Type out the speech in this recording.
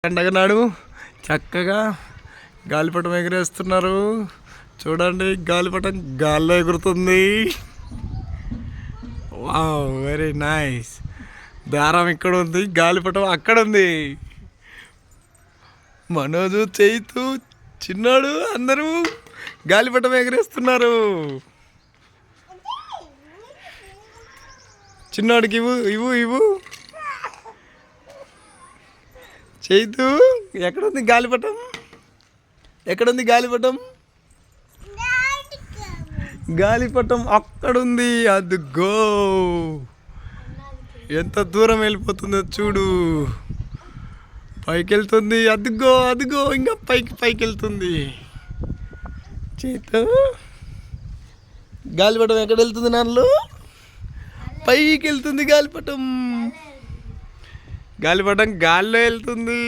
పండగనాడు చక్కగా గాలిపటం ఎగరేస్తున్నారు. చూడండి, గాలిపటం గాల్లో ఎగురుతుంది. Wow, very nice. దారం ఇక్కడ ఉంది, గాలిపటం అక్కడ ఉంది. మనోజు, చైతు, చిన్నాడు అందరూ గాలిపటం ఎగరేస్తున్నారు. చిన్నాడికి ఇవ్వు ఇవ్వు ఇవ్వు. చైతు, ఎక్కడుంది గాలిపటం? ఎక్కడుంది గాలిపటం? గాలిపటం అక్కడుంది. అదిగో ఎంత దూరం వెళ్ళిపోతుందో చూడు. పైకి వెళ్తుంది. అదిగో అదిగో ఇంకా పైకి వెళ్తుంది. చైతు, గాలిపటం ఎక్కడ వెళ్తుంది? నాన్నలు పైకి వెళ్తుంది గాలిపటం. గాలిపటం గాల్లో వెళ్తుంది.